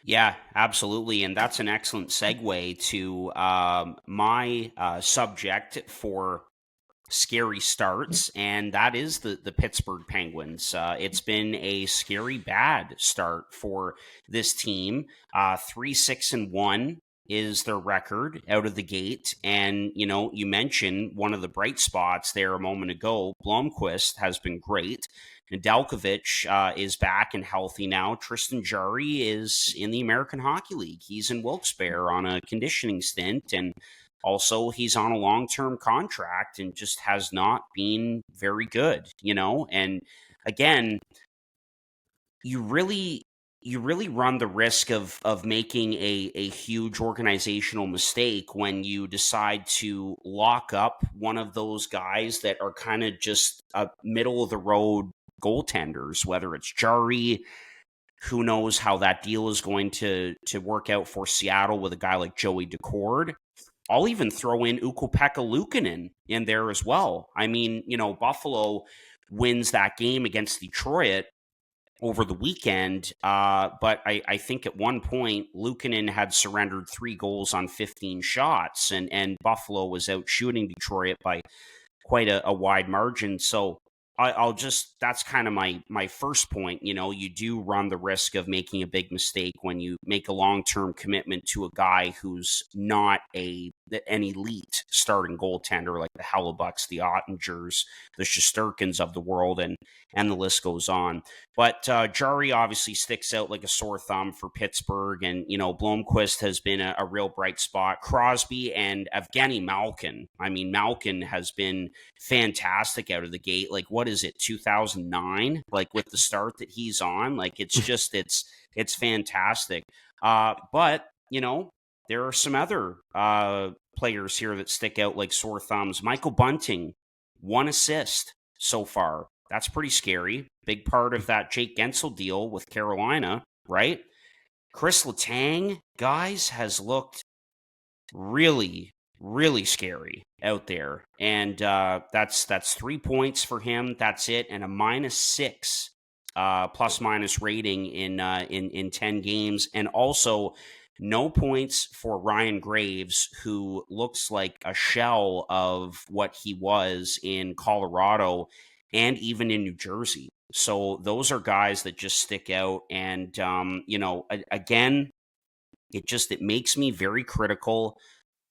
Yeah, absolutely. And that's an excellent segue to my subject for scary starts, and that is the Pittsburgh Penguins. It's been a scary bad start for this team. 3-6-1 is their record out of the gate, and you mentioned one of the bright spots there a moment ago. Blomqvist has been great. Nedeljkovic is back and healthy now. Tristan Jarry is in the American Hockey League. He's in Wilkes-Barre on a conditioning stint, and also, he's on a long term contract and just has not been very good. And again, you really run the risk of making a huge organizational mistake when you decide to lock up one of those guys that are kind of just a middle of the road goaltenders, whether it's Jarry. Who knows how that deal is going to work out for Seattle with a guy like Joey Daccord. I'll even throw in Ukko-Pekka Luukkonen in there as well. I mean, Buffalo wins that game against Detroit over the weekend, but I think at one point Luukkonen had surrendered 3 goals on 15 shots, and Buffalo was out shooting Detroit by quite a wide margin. So I'll just, that's kind of my first point. You do run the risk of making a big mistake when you make a long-term commitment to a guy who's not an elite starting goaltender like the Hellebucks, the Ottingers, the Shesterkins of the world, and the list goes on. But Jarry obviously sticks out like a sore thumb for Pittsburgh, and Blomqvist has been a real bright spot. Crosby and Evgeny Malkin. I mean, Malkin has been fantastic out of the gate. Like, what is it, 2009? Like, with the start that he's on, like, it's just it's fantastic. But there are some other players here that stick out like sore thumbs. Michael Bunting, 1 assist so far. That's pretty scary. Big part of that Jake Gensel deal with Carolina, right? Chris Letang, guys, has looked really, really scary out there. And that's 3 points for him. That's it. And a -6 plus minus rating in 10 games. And also no points for Ryan Graves, who looks like a shell of what he was in Colorado and even in New Jersey. So those are guys that just stick out. And, again, it makes me very critical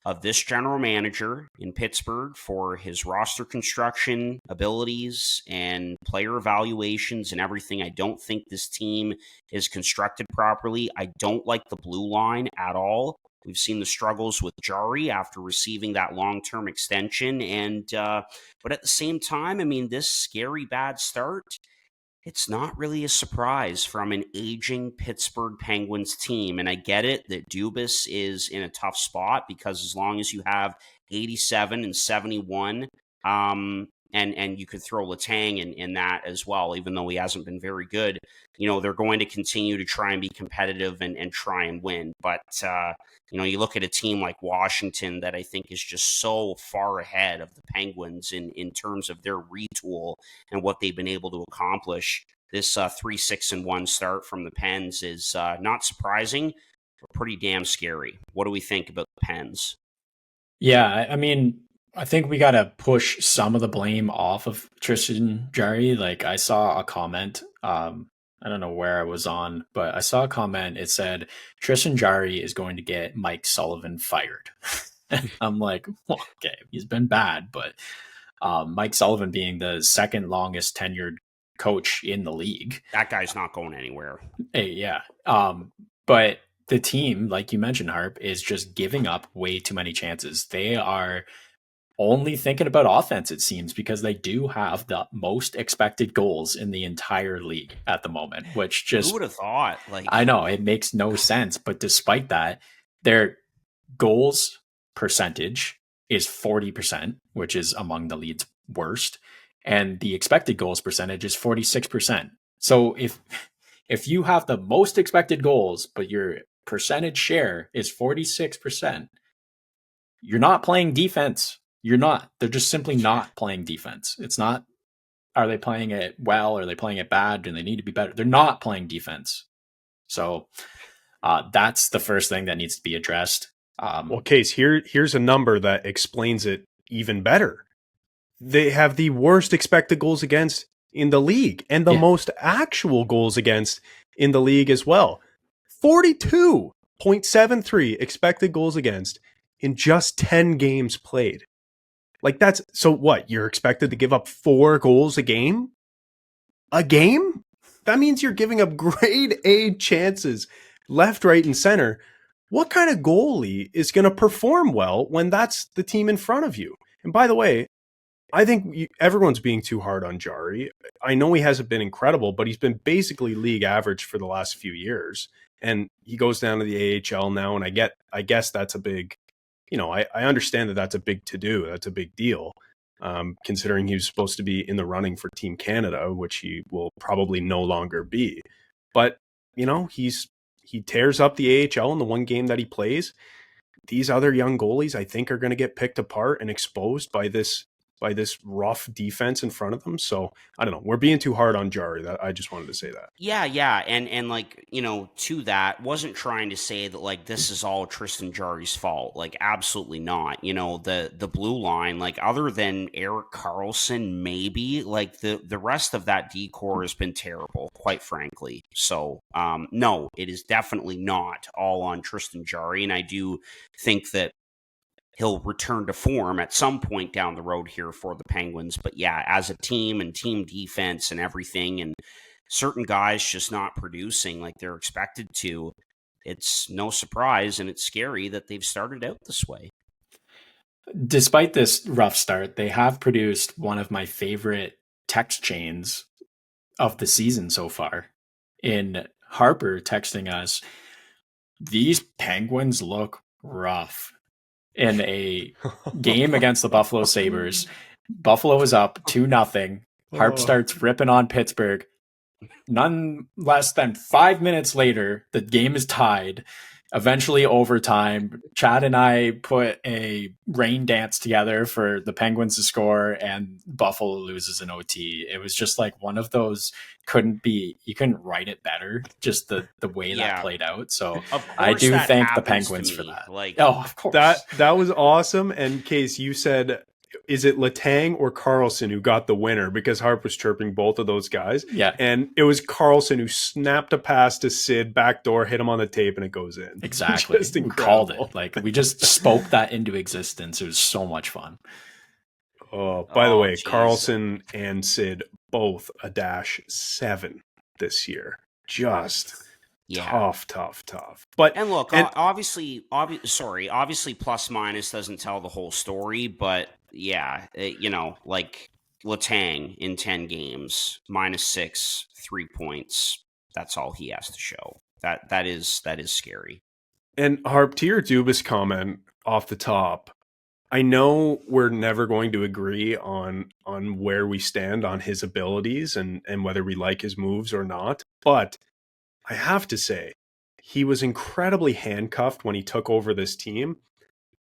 of this general manager in Pittsburgh for his roster construction abilities and player evaluations and everything. I don't think this team is constructed properly. I don't like the blue line at all. We've seen the struggles with Jarry after receiving that long-term extension. But at the same time, I mean, this scary bad start, it's not really a surprise from an aging Pittsburgh Penguins team. And I get it that Dubas is in a tough spot because as long as you have 87 and 71, and you could throw Letang in that as well, even though he hasn't been very good, they're going to continue to try and be competitive and try and win. But, you look at a team like Washington that I think is just so far ahead of the Penguins in terms of their retool and what they've been able to accomplish. This 3-6-1 start from the Pens is not surprising, but pretty damn scary. What do we think about the Pens? Yeah, I mean, I think we got to push some of the blame off of Tristan Jarry. Like, I saw a comment. I don't know where I was on, but I saw a comment. It said Tristan Jarry is going to get Mike Sullivan fired. I'm like, well, okay, he's been bad, but Mike Sullivan being the second longest tenured coach in the league, That guy's not going anywhere. hey, yeah. But the team, like you mentioned, Harp, is just giving up way too many chances. They are only thinking about offense, it seems, because they do have the most expected goals in the entire league at the moment, which Who just, would have thought? I know it makes no sense. But despite that, their goals percentage is 40%, which is among the league's worst. And the expected goals percentage is 46%. So if you have the most expected goals, but your percentage share is 46%, you're not playing defense. You're not. They're just simply not playing defense. It's not, are they playing it well? Are they playing it bad? Do they need to be better? They're not playing defense. So That's the first thing that needs to be addressed. Well, Case, here's a number that explains it even better. They have the worst expected goals against in the league and the most actual goals against in the league as well. 42.73 expected goals against in just 10 games played. Like that's so what? You're expected to give up 4 goals a game? A game? That means you're giving up grade A chances left, right, and center. What kind of goalie is going to perform well when that's the team in front of you? And by the way, I think everyone's being too hard on Jarry. I know he hasn't been incredible, but he's been basically league average for the last few years. And he goes down to the AHL now, and I guess that's a big, I understand that that's a big to-do. That's a big deal, considering he was supposed to be in the running for Team Canada, which he will probably no longer be. But, he tears up the AHL in the one game that he plays. These other young goalies, I think, are going to get picked apart and exposed by this rough defense in front of them. So I don't know. We're being too hard on Jarry. I just wanted to say that. Yeah. And like, to that, wasn't trying to say that like this is all Tristan Jarry's fault. Like absolutely not. The blue line, like other than Erik Karlsson, maybe like the rest of that decor has been terrible, quite frankly. So no, it is definitely not all on Tristan Jarry. And I do think that he'll return to form at some point down the road here for the Penguins. But yeah, as a team and team defense and everything, and certain guys just not producing like they're expected to, it's no surprise and it's scary that they've started out this way. Despite this rough start, they have produced one of my favorite text chains of the season so far. In Harper texting us, "These Penguins look rough." In a game against the Buffalo Sabres, Buffalo is up 2-0. Harp starts ripping on Pittsburgh. None less than 5 minutes later, the game is tied. Eventually overtime. Chad and I put a rain dance together for the Penguins to score, and Buffalo loses in OT. It was just like one of those you couldn't write it better, just the way that played out. So I do thank the Penguins for that. Of course. That was awesome. And Case, you said, is it Letang or Karlsson who got the winner? Because Harp was chirping both of those guys. Yeah. And it was Karlsson who snapped a pass to Sid, backdoor, hit him on the tape, and it goes in. Exactly. Just we called it. Like, we just spoke that into existence. It was so much fun. Oh, by the way, geez. Karlsson and Sid both a -7 this year. Just tough. But and look, obviously plus minus doesn't tell the whole story, but yeah, like Letang in 10 games, -6, 3 points. That's all he has to show. That is scary. And Harp, to your Dubas comment off the top, I know we're never going to agree on where we stand on his abilities and whether we like his moves or not, but I have to say, he was incredibly handcuffed when he took over this team.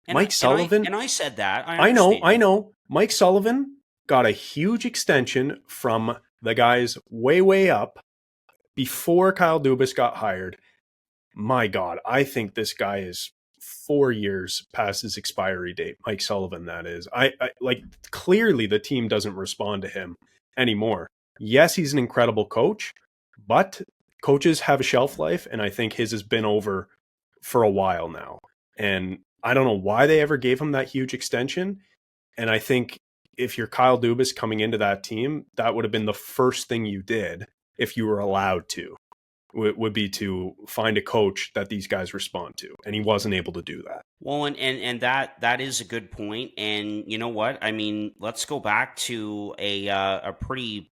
Mike Sullivan... And I said that. I know. Mike Sullivan got a huge extension from the guys way, way up before Kyle Dubas got hired. My God, I think this guy is 4 years past his expiry date. Mike Sullivan, that is. I clearly the team doesn't respond to him anymore. Yes, he's an incredible coach, but coaches have a shelf life, and I think his has been over for a while now. And I don't know why they ever gave him that huge extension. And I think if you're Kyle Dubas coming into that team, that would have been the first thing you did if you were allowed to. Would be to find a coach that these guys respond to, and he wasn't able to do that. Well, and that is a good point. And you know what? I mean, let's go back to a pretty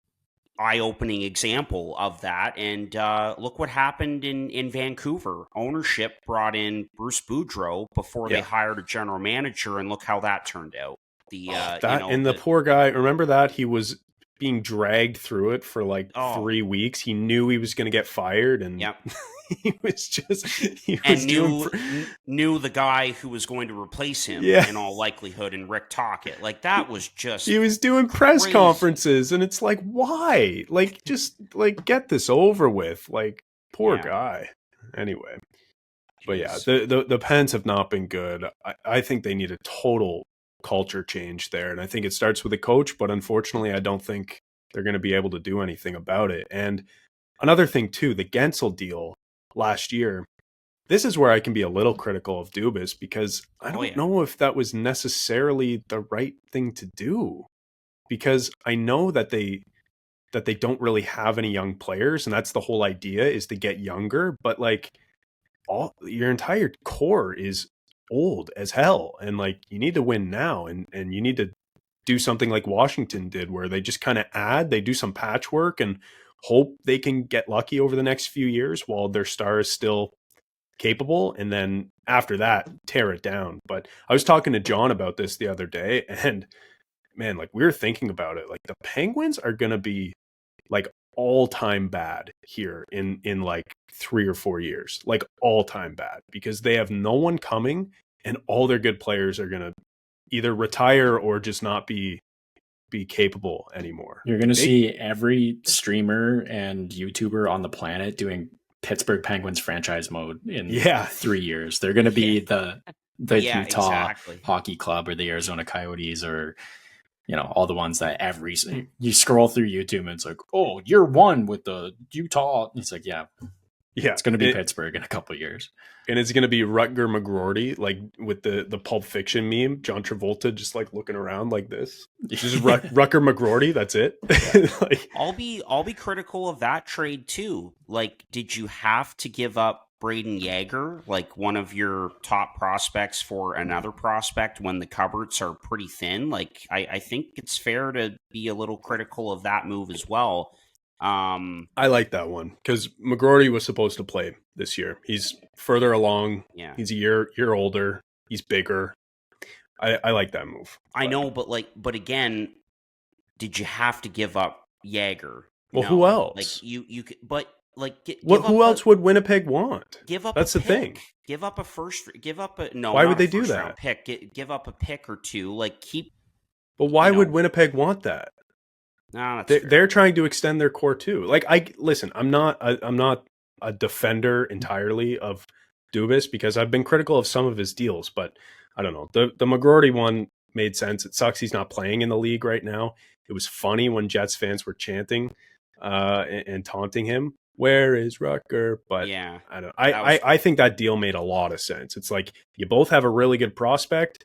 eye-opening example of that. And look what happened in Vancouver. Ownership brought in Bruce Boudreau before they hired a general manager, and look how that turned out. The poor guy. Remember that he was being dragged through it for 3 weeks. He knew he was going to get fired, and he knew the guy who was going to replace him in all likelihood, and Rick Tocchet. Like, that was just he was doing press conferences, and it's like, why? Like, just get this over with. Like, poor guy. Anyway, But yeah, Jeez. the Pens have not been good. I think they need a total culture change there. And I think it starts with a coach, but unfortunately, I don't think they're going to be able to do anything about it. And another thing, too, the Gensel deal last year, this is where I can be a little critical of Dubas because I Oh don't yeah. know if that was necessarily the right thing to do. Because I know that they don't really have any young players, and that's the whole idea is to get younger. But like all your entire core is old as hell, and like you need to win now, and you need to do something like Washington did, where they just kind of they do some patchwork and hope they can get lucky over the next few years while their star is still capable, and then after that tear it down. But I was talking to John about this the other day, and man, like we were thinking about it, like the Penguins are going to be like all time bad here in like 3 or 4 years, like all time bad, because they have no one coming, and all their good players are going to either retire or just not be capable anymore. You're going to see every streamer and YouTuber on the planet doing Pittsburgh Penguins franchise mode in 3 years. They're going to be the Yeah, Utah exactly. Hockey Club or the Arizona Coyotes, or all the ones that you scroll through YouTube and it's like, oh, year one with the Utah. It's like, yeah, it's going to be Pittsburgh in a couple of years. And it's going to be Rutger McGroarty, like with the Pulp Fiction meme, John Travolta just like looking around like this. Just Rutger McGroarty, that's it. Like, I'll be critical of that trade too. Like, did you have to give up Braden Yeager, like one of your top prospects, for another prospect when the cupboards are pretty thin? Like, I think it's fair to be a little critical of that move as well. I like that one because McGroarty was supposed to play this year. He's further along. Yeah, he's a year older. He's bigger. I like that move. I know, but again, did you have to give up Yeager? Well, No. who else? Like you could, but like, who else would Winnipeg want? Give up. That's the the thing. Give up a first. Give up a no. Why not would they a do first that? round pick. Give up a pick or two. Like keep. But why would Winnipeg want that? No, they're trying to extend their core too. Like listen, I'm not a defender entirely of Dubas because I've been critical of some of his deals, but I don't know. The McGroarty one made sense. It sucks he's not playing in the league right now. It was funny when Jets fans were chanting and taunting him. Where is Rutger? But yeah, I don't. I think that deal made a lot of sense. It's like you both have a really good prospect.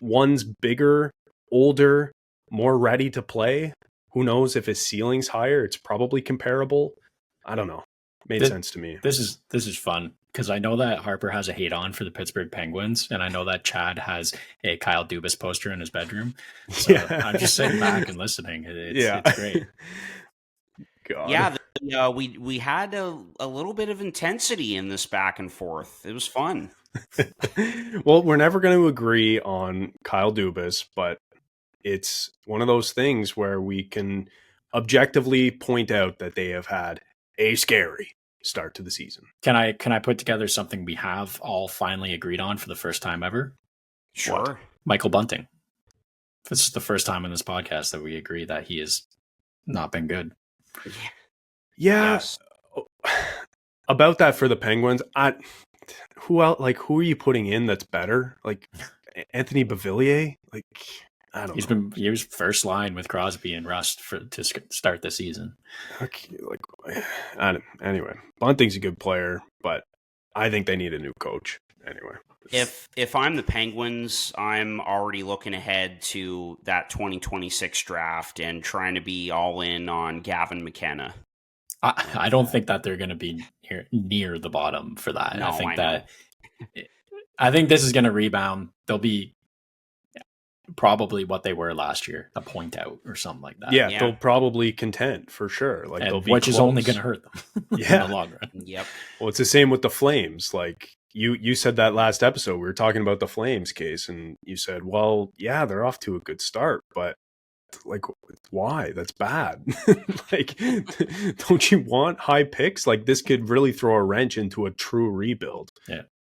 One's bigger, older, more ready to play. Who knows if his ceiling's higher? It's probably comparable. I don't know. Made sense to me. This is fun because I know that Harper has a hate on for the Pittsburgh Penguins, and I know that Chad has a Kyle Dubas poster in his bedroom. So I'm just sitting back and listening. It's great. God. Yeah, we had a little bit of intensity in this back and forth. It was fun. Well, we're never going to agree on Kyle Dubas, but it's one of those things where we can objectively point out that they have had a scary start to the season. Can I put together something we have all finally agreed on for the first time ever? Sure. What? Michael Bunting. This is the first time in this podcast that we agree that he has not been good. Yeah. Yes. About that for the Penguins, who else? Like, who are you putting in that's better? Like Anthony Beauvillier? Like, I don't know. He was first line with Crosby and Rust to start the season. Okay, anyway, Bunting's a good player, but I think they need a new coach. Anyway, if I'm the Penguins, I'm already looking ahead to that 2026 draft and trying to be all in on Gavin McKenna. I don't think that they're going to be near the bottom for that. No, I think this is going to rebound. They'll be probably what they were last year, a point out or something like that. Yeah. They'll probably contend for sure. Like, they'll be which close. Is only going to hurt them in the long run. Yep. Well, it's the same with the Flames. Like you said that last episode, we were talking about the Flames case, and you said, well, yeah, they're off to a good start, but like, why? That's bad. Like, don't you want high picks? Like, this could really throw a wrench into a true rebuild. Yeah.